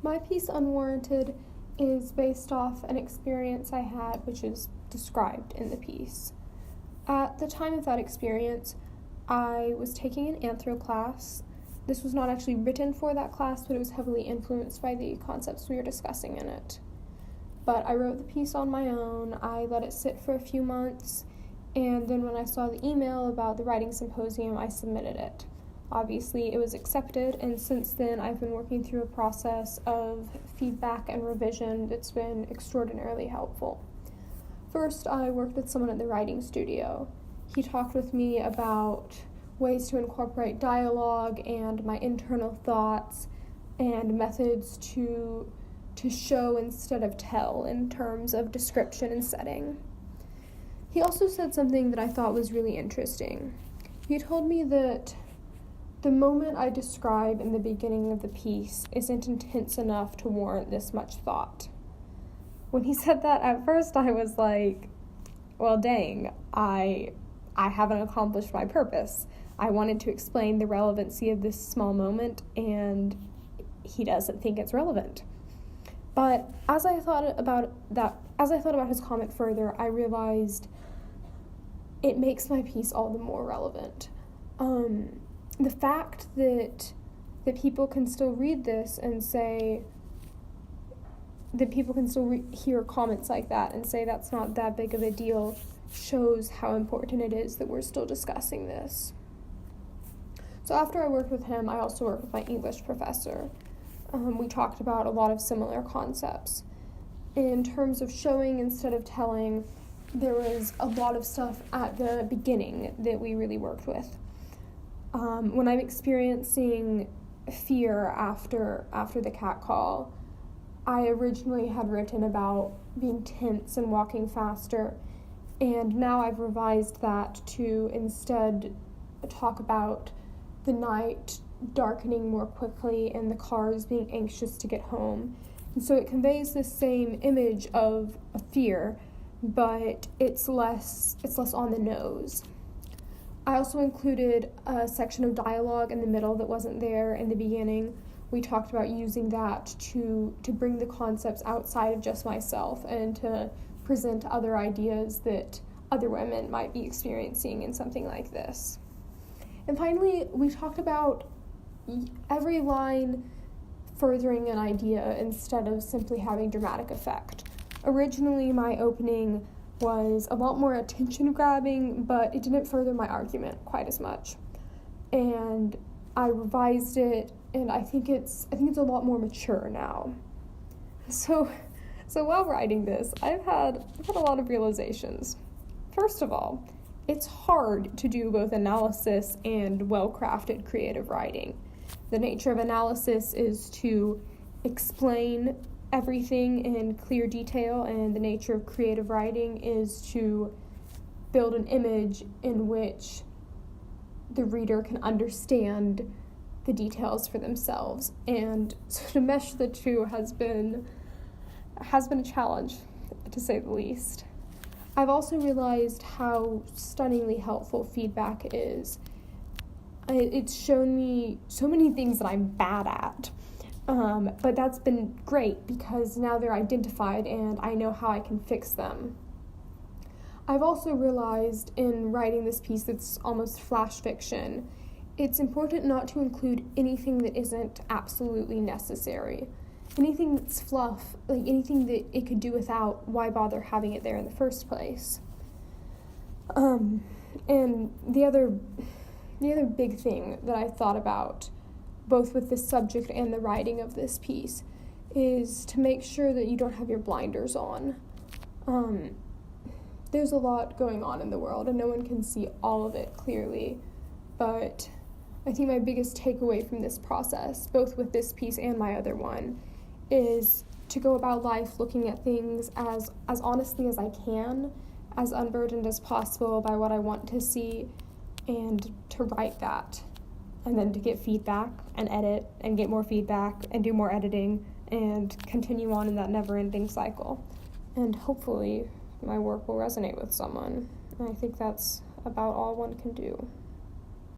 My piece, Unwarranted, is based off an experience I had, which is described in the piece. At the time of that experience, I was taking an anthro class. This was not actually written for that class, but it was heavily influenced by the concepts we were discussing in it. But I wrote the piece on my own. I let it sit for a few months, and then when I saw the email about the writing symposium, I submitted it. Obviously, it was accepted, and since then, I've been working through a process of feedback and revision that's been extraordinarily helpful. First, I worked with someone at the writing studio. He talked with me about ways to incorporate dialogue and my internal thoughts and methods to show instead of tell in terms of description and setting. He also said something that I thought was really interesting. He told me that the moment I describe in the beginning of the piece isn't intense enough to warrant this much thought. When he said that, at first I was like, well, dang, I haven't accomplished my purpose. I wanted to explain the relevancy of this small moment, and he doesn't think it's relevant. But as I thought about his comment further, I realized it makes my piece all the more relevant. The fact that people can still read this and say, that people can still hear comments like that and say that's not that big of a deal shows how important it is that we're still discussing this. So after I worked with him, I also worked with my English professor. We talked about a lot of similar concepts. In terms of showing instead of telling, there was a lot of stuff at the beginning that we really worked with. When I'm experiencing fear after the cat call, I originally had written about being tense and walking faster, and now I've revised that to instead talk about the night darkening more quickly and the cars being anxious to get home. And so it conveys the same image of a fear, but it's less on the nose. I also included a section of dialogue in the middle that wasn't there in the beginning. We talked about using that to bring the concepts outside of just myself and to present other ideas that other women might be experiencing in something like this. And finally, we talked about every line furthering an idea instead of simply having dramatic effect. Originally, my opening was a lot more attention-grabbing, but it didn't further my argument quite as much. And I revised it, and I think it's a lot more mature now. So while writing this, I've had a lot of realizations. First of all, it's hard to do both analysis and well-crafted creative writing. The nature of analysis is to explain everything in clear detail, and the nature of creative writing is to build an image in which the reader can understand the details for themselves. And so to mesh the two has been a challenge, to say the least. I've also realized how stunningly helpful feedback is. It's shown me so many things that I'm bad at. But that's been great because now they're identified and I know how I can fix them. I've also realized in writing this piece that's almost flash fiction, it's important not to include anything that isn't absolutely necessary. Anything that's fluff, like anything that it could do without, why bother having it there in the first place? And the other big thing that I thought about, both with the subject and the writing of this piece, is to make sure that you don't have your blinders on. There's a lot going on in the world, and no one can see all of it clearly, but I think my biggest takeaway from this process, both with this piece and my other one, is to go about life looking at things as honestly as I can, as unburdened as possible by what I want to see, and to write that, and then to get feedback and edit and get more feedback and do more editing and continue on in that never-ending cycle. And hopefully my work will resonate with someone. And I think that's about all one can do.